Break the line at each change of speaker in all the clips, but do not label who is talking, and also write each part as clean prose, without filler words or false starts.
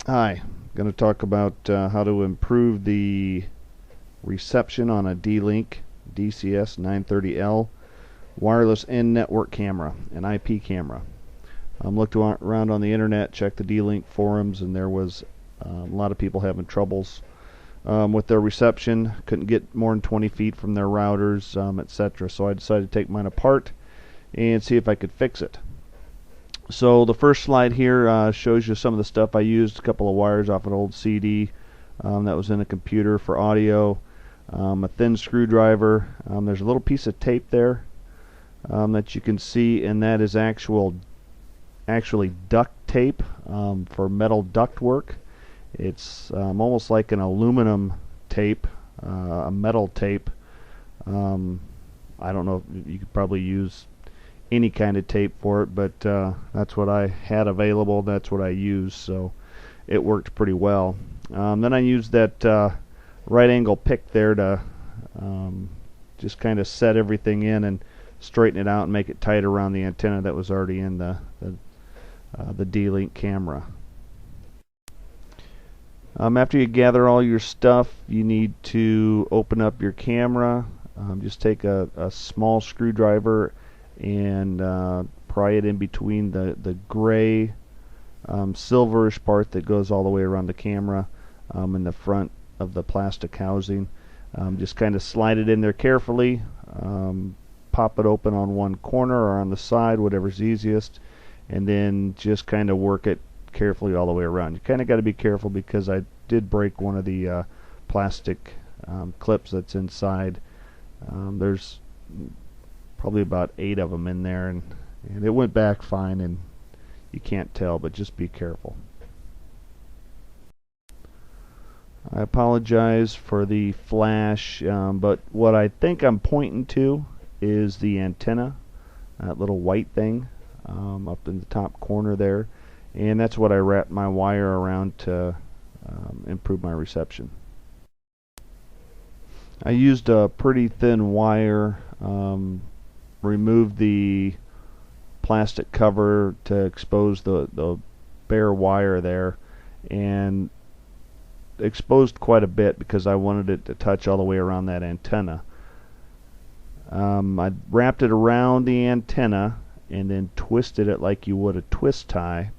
Hi, I'm going to talk about how to improve the reception on a D-Link DCS-930L wireless in-network camera, an IP camera. Looked around on the internet, checked the D-Link forums, and there was a lot of people having troubles with their reception. Couldn't get more than 20 feet from their routers, etc. So I decided to take mine apart and see if I could fix it. So the first slide here shows you some of the stuff I used. A couple of wires off an old CD that was in a computer for audio, a thin screwdriver. There's a little piece of tape there that you can see, and that is actually duct tape for metal duct work. It's almost like an aluminum tape, a metal tape. I don't know if you could probably use any kind of tape for it, but that's what I had available. That's what I used, so it worked pretty well. Then I used that right angle pick there to just kind of set everything in and straighten it out and make it tight around the antenna that was already in the D-Link camera. After you gather all your stuff, you need to open up your camera. Just take a small screwdriver and pry it in between the gray silverish part that goes all the way around the camera in the front of the plastic housing. Just kind of slide it in there carefully, pop it open on one corner or on the side, whatever's easiest, and then just kind of work it carefully all the way around. You kind of got to be careful because I did break one of the plastic clips that's inside. There's probably about 8 of them in there, and it went back fine, and you can't tell, but just be careful. I apologize for the flash, but what I think I'm pointing to is the antenna, that little white thing up in the top corner there, and that's what I wrapped my wire around to improve my reception. I used a pretty thin wire, removed the plastic cover to expose the bare wire there, and exposed quite a bit because I wanted it to touch all the way around that antenna. I wrapped it around the antenna and then twisted it like you would a twist tie,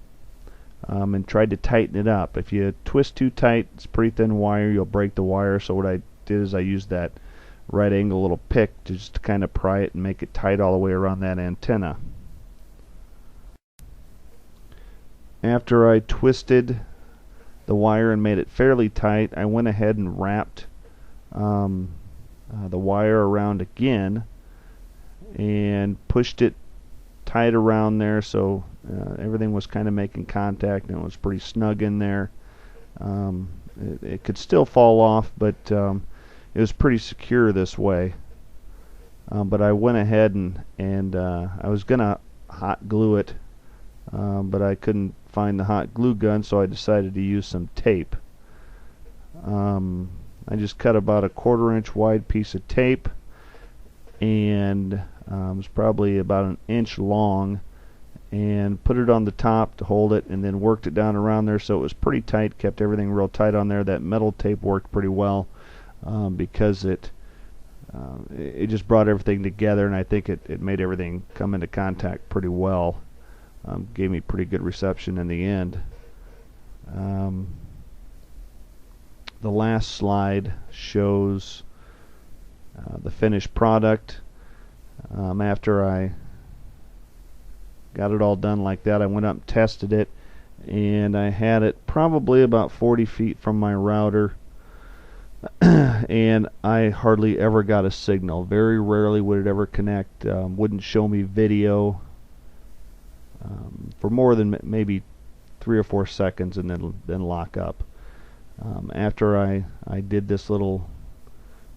and tried to tighten it up. If you twist too tight, it's pretty thin wire, you'll break the wire. So what I did is I used that right angle little pick to just kind of pry it and make it tight all the way around that antenna. After I twisted the wire and made it fairly tight, I went ahead and wrapped the wire around again and pushed it tight around there, so everything was kind of making contact and it was pretty snug in there. It could still fall off, but it was pretty secure this way. But I went ahead and I was gonna hot glue it, but I couldn't find the hot glue gun, so I decided to use some tape. I just cut about a 1/4 inch wide piece of tape, and it was probably about 1 inch long, and put it on the top to hold it, and then worked it down around there so it was pretty tight, kept everything real tight on there. That metal tape worked pretty well because it just brought everything together, and I think it made everything come into contact pretty well. Gave me pretty good reception in the end. The last slide shows the finished product. After I got it all done like that, I went up and tested it, and I had it probably about 40 feet from my router, and I hardly ever got a signal. Very rarely would it ever connect. Wouldn't show me video for more than maybe 3 or 4 seconds, and then lock up. After I did this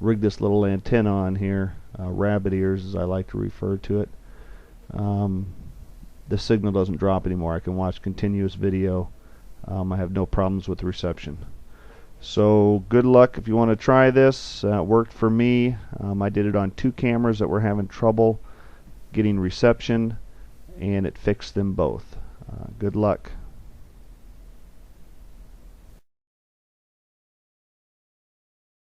rigged this little antenna on here, rabbit ears as I like to refer to it, the signal doesn't drop anymore. I can watch continuous video. I have no problems with reception. So good luck if you want to try this. It worked for me. I did it on 2 cameras that were having trouble getting reception, and it fixed them both. Good luck.